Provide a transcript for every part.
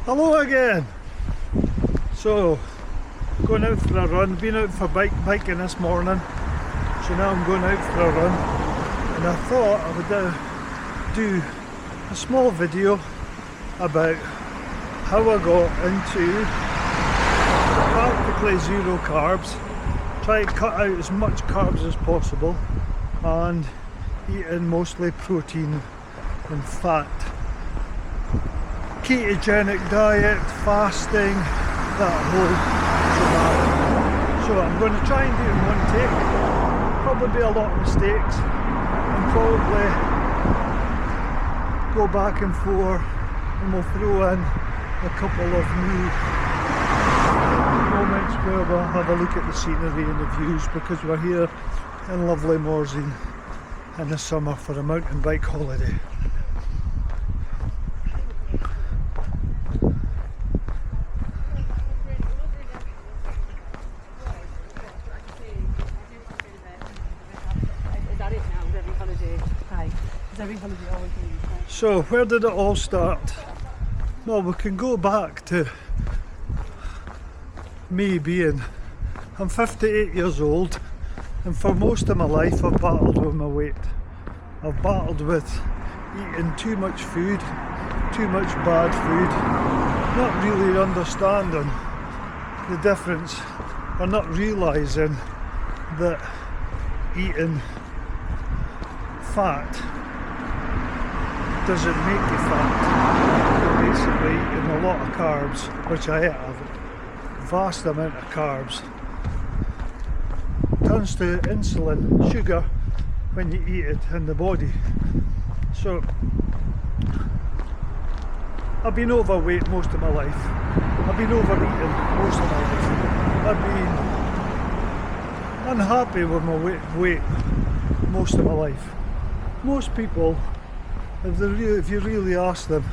Hello again. So, going out for a run. Been out for biking this morning. So now I'm going out for a run. And I thought I would do a small video about how I got into practically zero carbs. Try to cut out as much carbs as possible and eating mostly protein and fat. Ketogenic diet, fasting, that whole shebang. So I'm going to try and do it in one take. Probably be a lot of mistakes and probably go back and forth, and we'll throw in a couple of new moments where we'll have a look at the scenery and the views, because we're here in lovely Morzine in the summer for a mountain bike holiday. So where did it all start? Well, we can go back to me being, I'm 58 years old, and for most of my life I've battled with my weight. I've battled with eating too much food, too much bad food, not really understanding the difference, or not realising that eating fat doesn't make you fat. You're basically eating a lot of carbs, which I have, a vast amount of carbs. Turns to insulin, sugar, when you eat it in the body. So I've been overweight most of my life. I've been overeating most of my life. I've been unhappy with my weight most of my life. Most people, if you really ask them,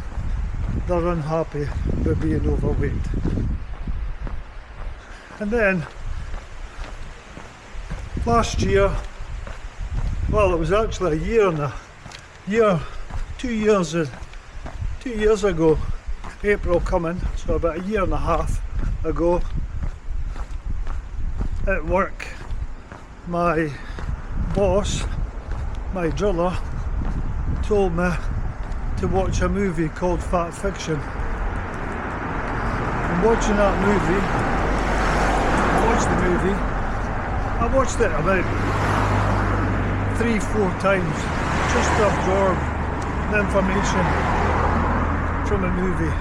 they're unhappy with being overweight. And then last year, well, it was actually two years ago, April coming, so about a year and a half ago, at work, my boss, my driller, told me to watch a movie called Fat Fiction. And watching that movie, I watched it about 3-4 times just to absorb the information from a movie.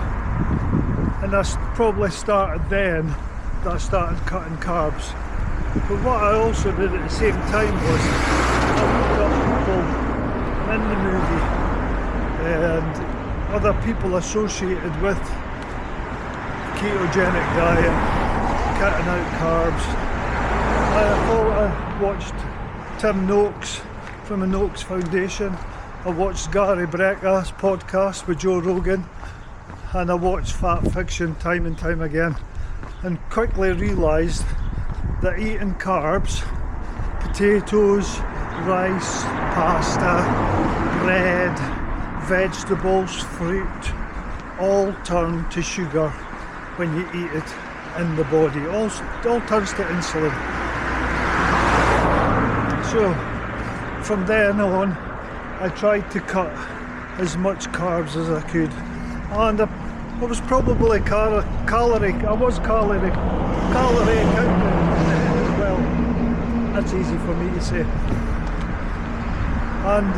And I probably started then that I started cutting carbs. But what I also did at the same time was I looked up people in the movie and other people associated with ketogenic diet, cutting out carbs. I watched Tim Noakes from the Noakes Foundation. I watched Gary Brecka's podcast with Joe Rogan, and I watched Fat Fiction time and time again, and quickly realised that eating carbs, potatoes, rice, pasta, bread, vegetables, fruit, all turn to sugar when you eat it in the body. All turns to insulin. So from then on, I tried to cut as much carbs as I could, and I was probably calorie counting as well. That's easy for me to say. And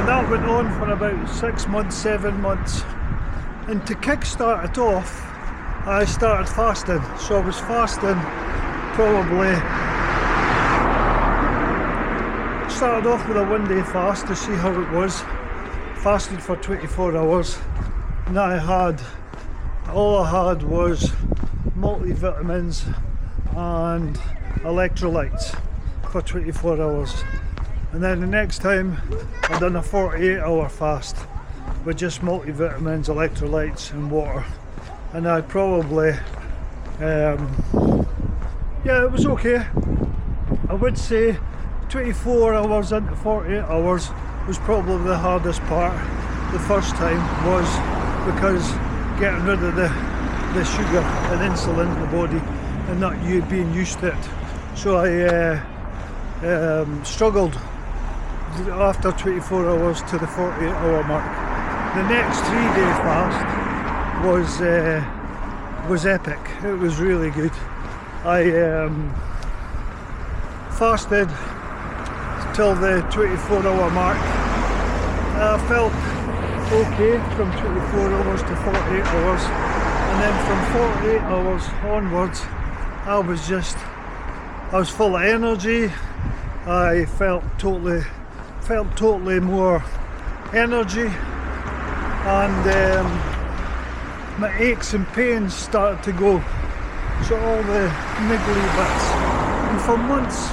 that went on for about 6 months, 7 months. And to kickstart it off, I started fasting. So I was fasting probably, started off with a 1-day fast to see how it was. Fasted for 24 hours. And all I had was multivitamins and electrolytes for 24 hours. And then the next time I done a 48-hour fast with just multivitamins, electrolytes and water. And I probably, it was okay. I would say 24 hours into 48 hours was probably the hardest part. the first time was because getting rid of the sugar and insulin in the body and not you being used to it. So I struggled after 24 hours to the 48-hour mark. The next 3-day fast was epic. It was really good. I fasted till the 24-hour mark. I felt okay from 24 hours to 48 hours, and then from 48 hours onwards I was full of energy. I felt totally more energy, and my aches and pains started to go, so all the niggly bits. And for months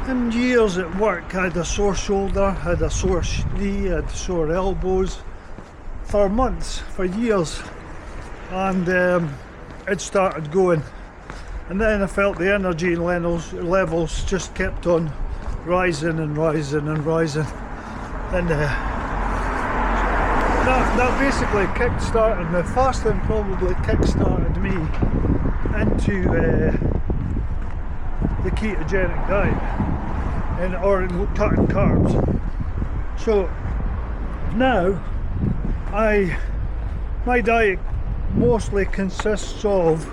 and years at work I had a sore shoulder, I had a sore knee, I had sore elbows for months, for years, and it started going. And then I felt the energy levels just kept on rising and rising and rising, and that basically kick-started me. Fasting probably kick-started me into the ketogenic diet or cutting carbs. So now my diet mostly consists of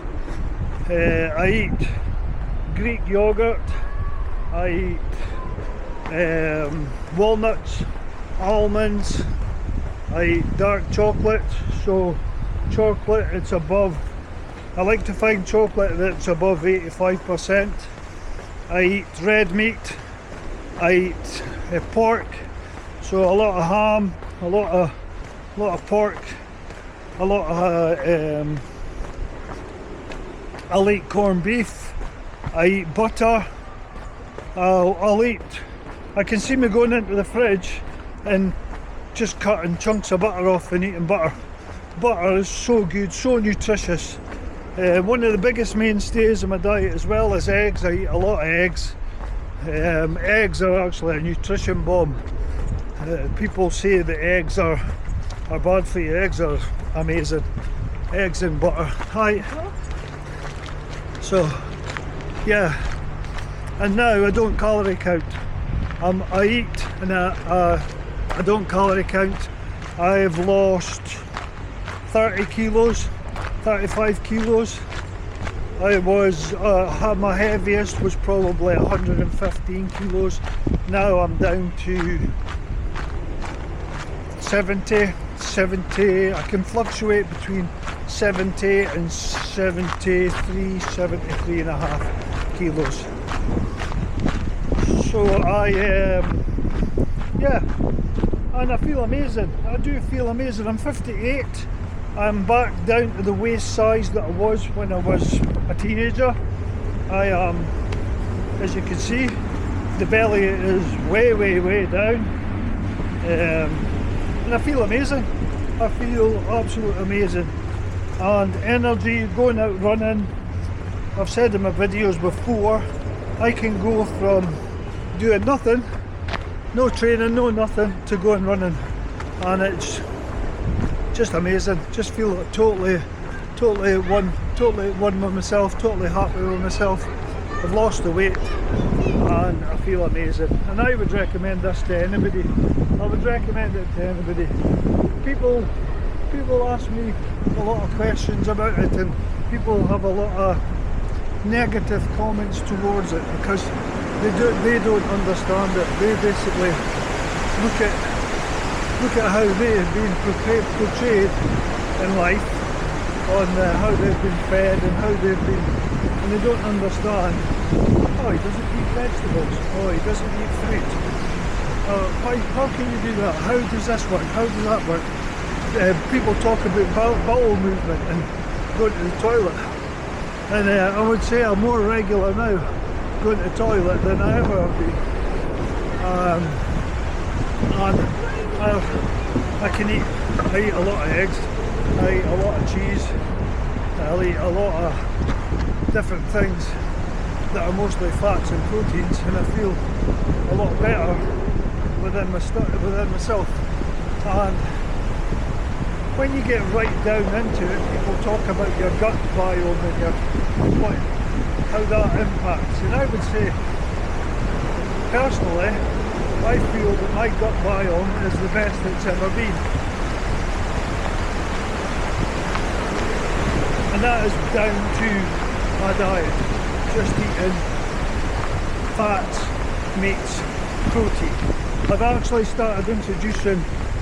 I eat Greek yogurt, I eat walnuts, almonds, I eat dark chocolate. So chocolate, it's above, I like to find chocolate that's above 85%. I eat red meat, I eat pork, so a lot of ham, a lot of pork, a lot of I'll eat corned beef, I eat butter, I'll eat, I can see me going into the fridge and just cutting chunks of butter off and eating butter. Butter is so good, so nutritious. One of the biggest mainstays of my diet, as well as eggs. I eat a lot of eggs. Eggs are actually a nutrition bomb. People say that eggs are bad for you. Eggs are amazing. Eggs and butter. Hi. So, yeah. And now I don't calorie count. I eat and I don't calorie count. I've lost 30 kilos, 35 kilos. I was, my heaviest was probably 115 kilos. Now I'm down to 70, I can fluctuate between 70 and 73 and a half kilos. So yeah, and I feel amazing. I do feel amazing. I'm 58. I'm back down to the waist size that I was when I was a teenager. I am, as you can see, the belly is way down, and I feel amazing. I feel absolutely amazing, and energy, going out running. I've said in my videos before, I can go from doing nothing, no training, no nothing, to going running, and it's just amazing. Just feel totally one with myself, totally happy with myself. I've lost the weight and I feel amazing, and I would recommend this to anybody. I would recommend it to anybody. People ask me a lot of questions about it, and people have a lot of negative comments towards it because they don't understand it. They basically look at how they have been portrayed in life, on how they've been fed and how they've been, and they don't understand. Oh, he doesn't eat vegetables. Oh, he doesn't eat fruit. How can you do that? How does this work? How does that work? People talk about bowel movement and going to the toilet, and I would say I'm more regular now going to the toilet than I ever have been. And I eat a lot of eggs, I eat a lot of cheese, I'll eat a lot of different things that are mostly fats and proteins, and I feel a lot better within myself. And when you get right down into it, people talk about your gut biome and how that impacts. And I would say, personally, I feel that my gut biome is the best it's ever been. And that is down to my diet. Just eating fats, meats, protein. I've actually started introducing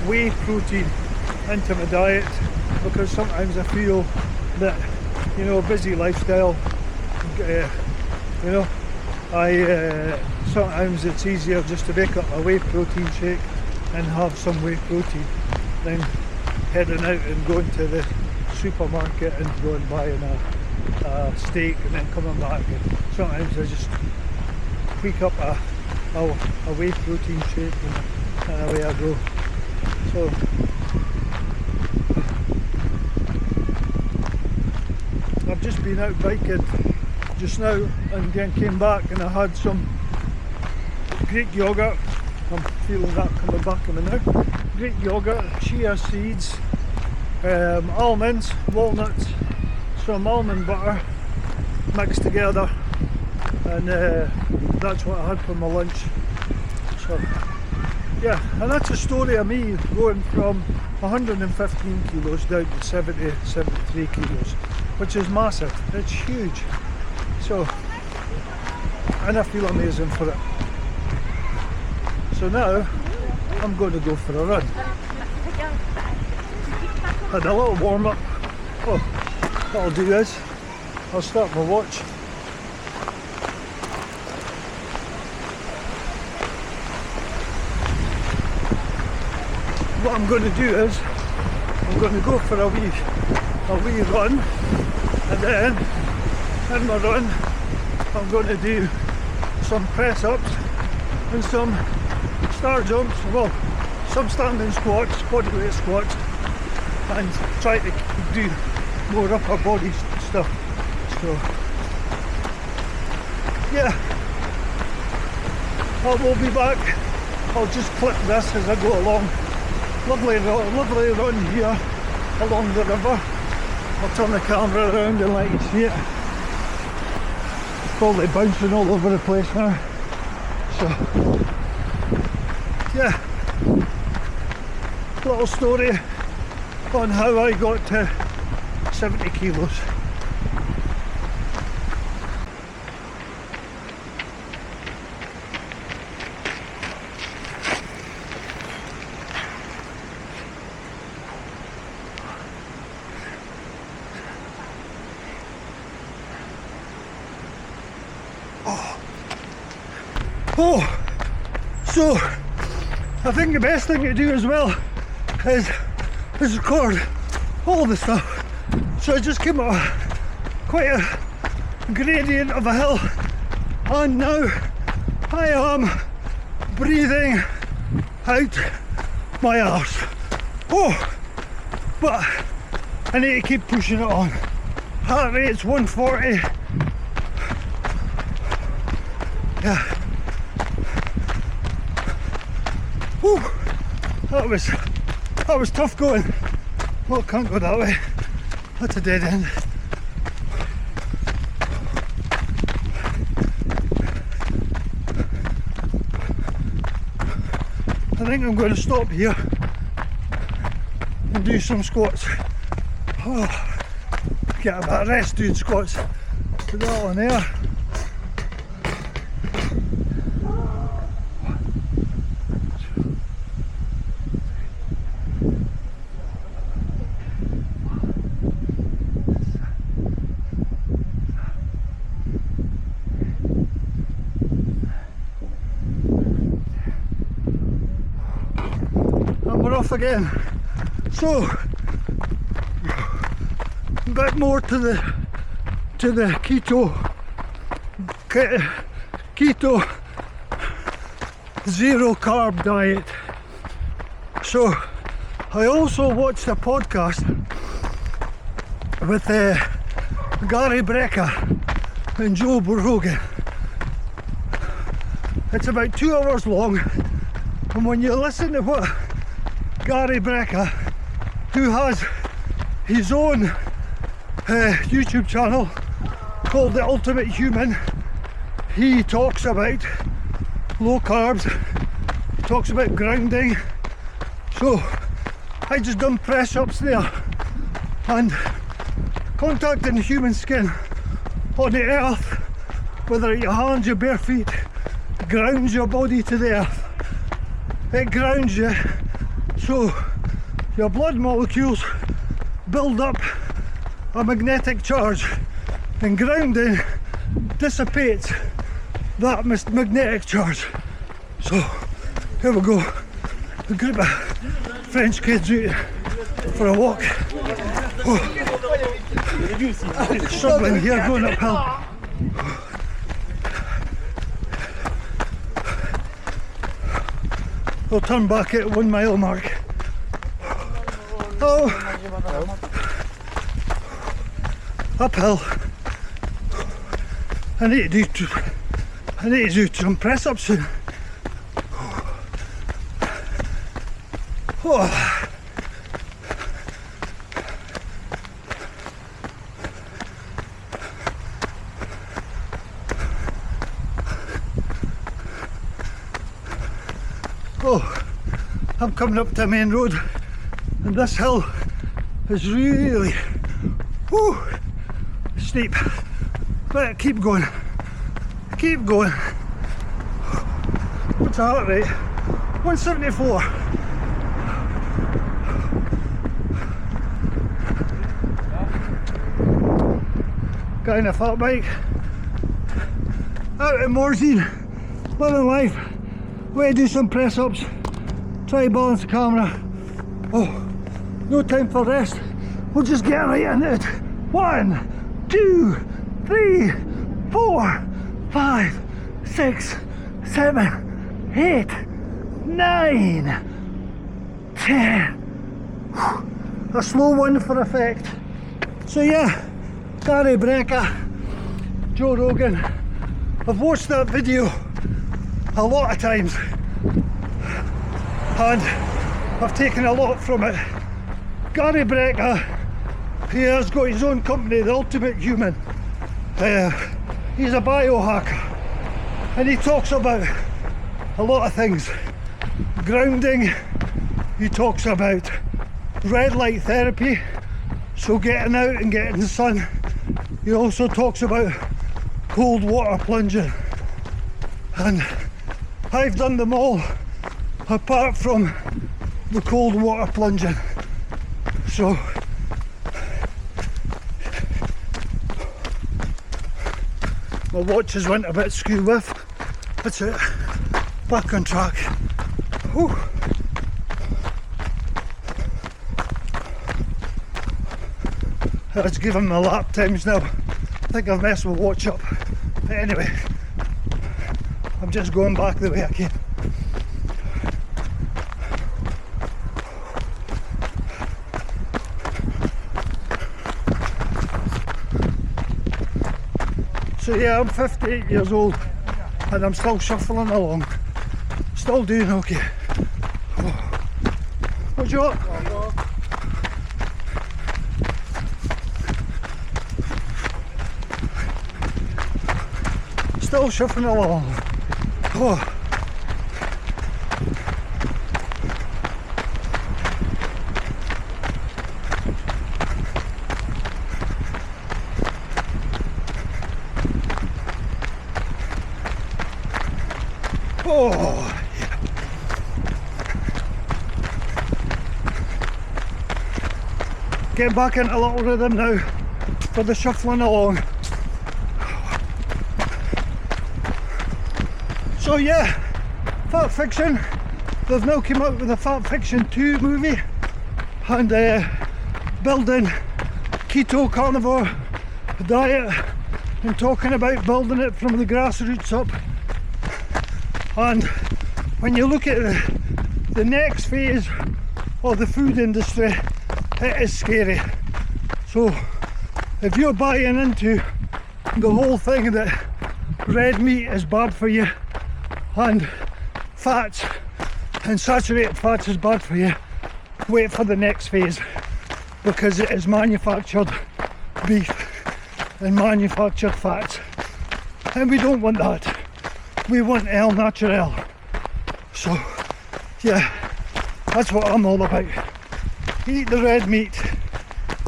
whey protein into my diet because sometimes I feel that, busy lifestyle, sometimes it's easier just to make up a whey protein shake and have some whey protein than heading out and going to the supermarket and going buying a steak and then coming back. And sometimes I just tweak up a whey protein shake and away I go. So I've just been out biking just now and then came back and I had some Greek yogurt. I'm feeling that coming back in me now. Greek yogurt, chia seeds, almonds, walnuts, some almond butter mixed together, and that's what I had for my lunch. So yeah, and that's a story of me going from 115 kilos down to 73 kilos, which is massive. It's huge. So, and I feel amazing for it. So now I'm going to go for a run. Had a little warm up. Oh, what I'll do is I'll start my watch. What I'm going to do is I'm going to go for a wee run, and then in my run I'm going to do some press ups and some star jumps, well, some standing squats, bodyweight squats, and try to do more upper body stuff. So yeah, I will be back. I'll just clip this as I go along. Lovely run here along the river. I'll turn the camera around and let you see it. Probably bouncing all over the place now. So yeah, little story on how I got to 70 kilos. Oh, so I think the best thing to do as well is record all the stuff. So I just came up quite a gradient of a hill, and now I am breathing out my arse. Oh, but I need to keep pushing it on. Heart rate's 140. Yeah. Whew. That was tough going. Well, can't go that way. That's a dead end. I think I'm going to stop here and do some squats. Oh, get a bit of rest doing squats. Put that on there. Off again. So a bit more to the keto zero carb diet. So I also watched a podcast with Gary Brecka and Joe Rogan. It's about 2 hours long, and when you listen to what Gary Brecka who has his own YouTube channel called The Ultimate Human. He talks about low carbs, he talks about grounding. So I just done press ups there, and contacting the human skin on the earth, whether your hands, your bare feet, grounds your body to the earth. It grounds you, so your blood molecules build up a magnetic charge, and grounding dissipates that magnetic charge. So here we go, a group of French kids out for a walk. Oh. Struggling here, going uphill. We'll turn back at 1 mile mark. Oh, uphill. I need to do some press ups soon. Oh. Oh, I'm coming up to a main road, and this hill is really steep, but keep going. What's the heart rate? 174. Guy in a fat bike, out in Morsey, living life. Way to do some press ups, try balance the camera. Oh, no time for rest, we'll just get right into it. 1, 2, 3, 4, 5, 6, 7, 8, 9, 10. A slow one for effect. So yeah, Gary Brecka, Joe Rogan. I've watched that video a lot of times, and I've taken a lot from it. Gary Brecka, he has got his own company, The Ultimate Human. He's a biohacker, and he talks about a lot of things. Grounding, he talks about red light therapy, so getting out and getting the sun. He also talks about cold water plunging, and I've done them all apart from the cold water plunging. So my watch has went a bit skew with. That's it, back on track. Whew. Let's give him my lap times now. I think I've messed my watch up. But anyway, I'm just going back the way I came. So yeah, I'm 58 years old and I'm still shuffling along. Still doing okay. What's you up? Still shuffling along. Oh. Oh, yeah. Get back into a little rhythm now for the shuffling along. So yeah, Fat Fiction, they've now come out with a Fat Fiction 2 movie, and building keto carnivore diet and talking about building it from the grassroots up. And when you look at the next phase of the food industry, it is scary. So if you're buying into the whole thing that red meat is bad for you and fats and saturated fats is bad for you, wait for the next phase, because it is manufactured beef and manufactured fats, and we don't want that. We want el natural. So yeah, that's what I'm all about. Eat the red meat,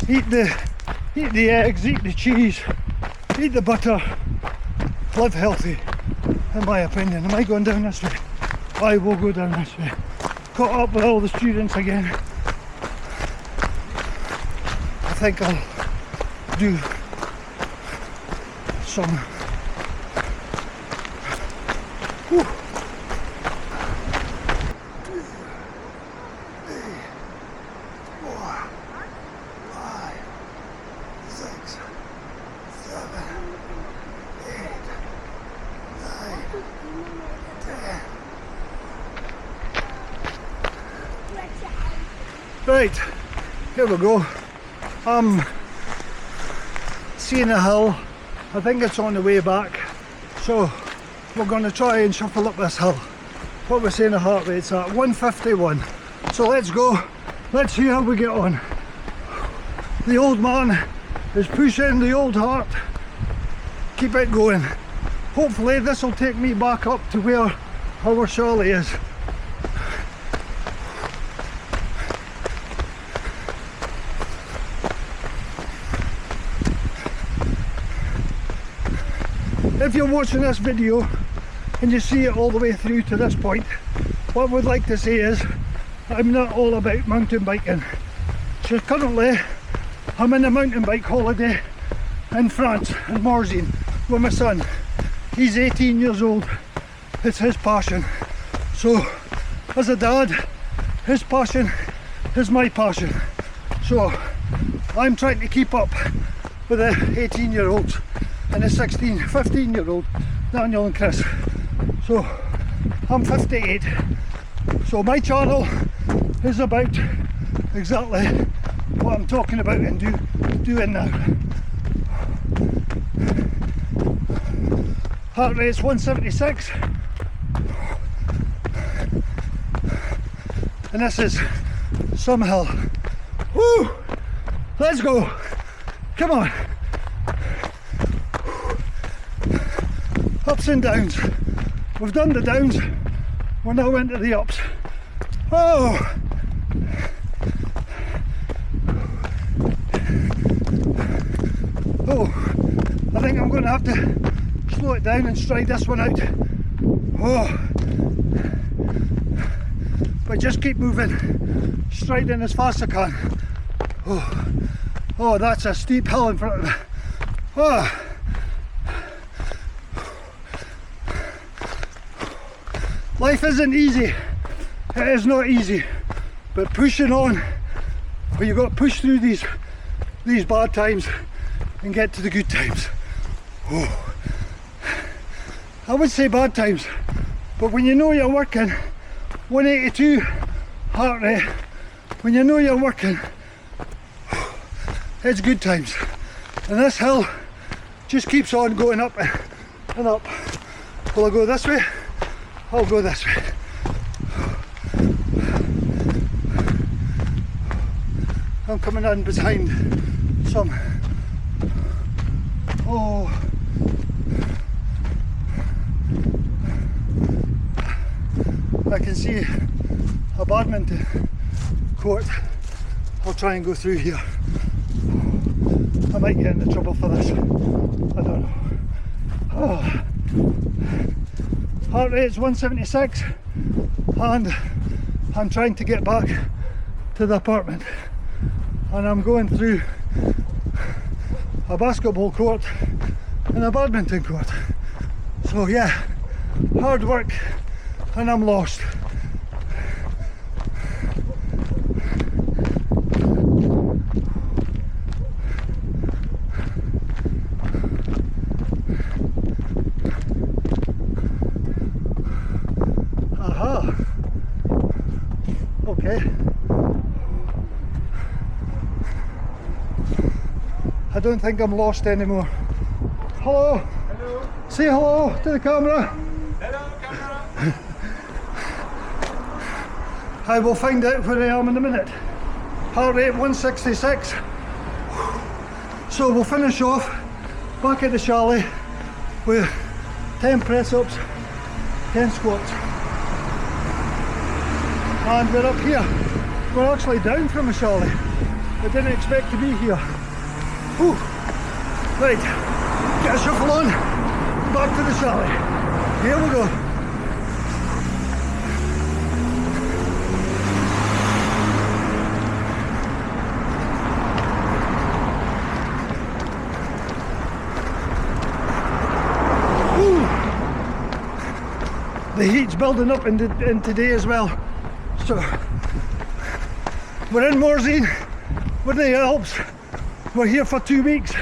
eat the eggs, eat the cheese, eat the butter, live healthy, in my opinion. Am I going down this way? I will go down this way. Caught up with all the students again. I think I'll do some. Whew. 2, 3, 4, 5, 6, 7, 8, 9, 10. Right, here we go. I'm seeing a hill. I think it's on the way back. So we're going to try and shuffle up this hill. What we're saying the heart rate's at 151. So let's go. Let's see how we get on. The old man is pushing the old heart. Keep it going. Hopefully this will take me back up to where our Charlie is. If you're watching this video and you see it all the way through to this point, what I would like to say is I'm not all about mountain biking. So currently I'm in a mountain bike holiday in France, in Morzine, with my son. He's 18 years old. It's his passion. So as a dad, his passion is my passion. So I'm trying to keep up with the 18-year-olds and the 15-year-old Daniel and Chris. So I'm 58. So my channel is about exactly what I'm talking about and doing now. Heart rate's 176. And this is some hill. Woo! Let's go! Come on! Ups and downs. We've done the downs. We're now into the ups. Oh! Oh! I think I'm going to have to slow it down and stride this one out. Oh! But just keep moving. Striding as fast as I can. Oh! Oh, that's a steep hill in front of me. Oh! Life isn't easy. It is not easy. But pushing on, but you've got to push through these bad times and get to the good times. Oh. I would say bad times, but when you know you're working 182 heart rate, when you know you're working, it's good times. And this hill just keeps on going up and up. Will I go this way? I'll go this way. I'm coming in behind some. Oh. I can see a badminton court. I'll try and go through here. I might get into trouble for this. I don't know. Oh. Heart rate's 176 and I'm trying to get back to the apartment, and I'm going through a basketball court and a badminton court. So yeah, hard work and I'm lost. Okay. I don't think I'm lost anymore. Hello. Hello. Say hello to the camera. Hello, camera. I will find out where I am in a minute. Heart rate 166. So we'll finish off back at the chalet with 10 press ups, 10 squats. And we're up here. We're actually down from the chalet. I didn't expect to be here. Whew. Right, get a shuffle on, back to the chalet. Here we go. The heat's building up in today as well. So we're in Morzine, we're in the Alps, we're here for 2 weeks.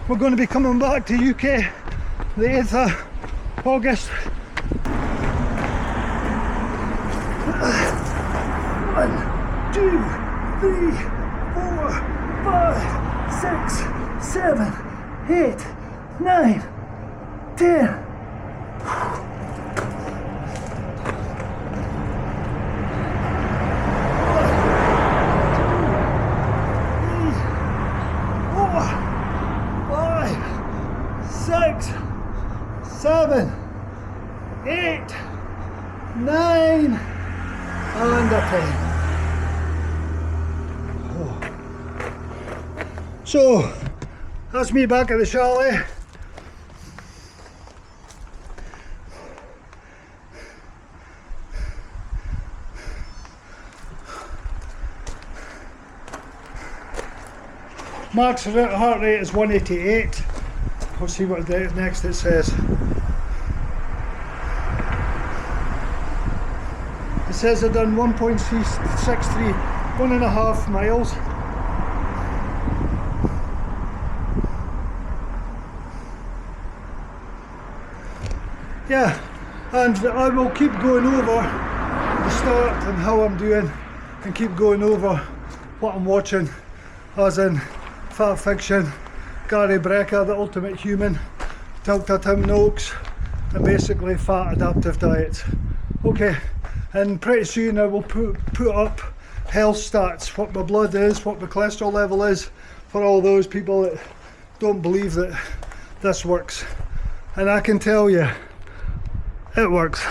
We're going to be coming back to UK the 8th of August. 1, 2, 3, 4, 5, 6, 7, 8, 9, 10. Seven, 8, 9, and a 10. Oh. So that's me back at the chalet. Max heart rate is 188. Let's see what next it says. It says I've done 1.63, 1.5 miles. Yeah, and I will keep going over the start and how I'm doing, and keep going over what I'm watching, as in Fat Fiction, Gary Brecka, The Ultimate Human, Dr. Tim Noakes, and basically fat adaptive diets. Okay, and pretty soon I will put up health stats, what my blood is, what my cholesterol level is, for all those people that don't believe that this works. And I can tell you, it works.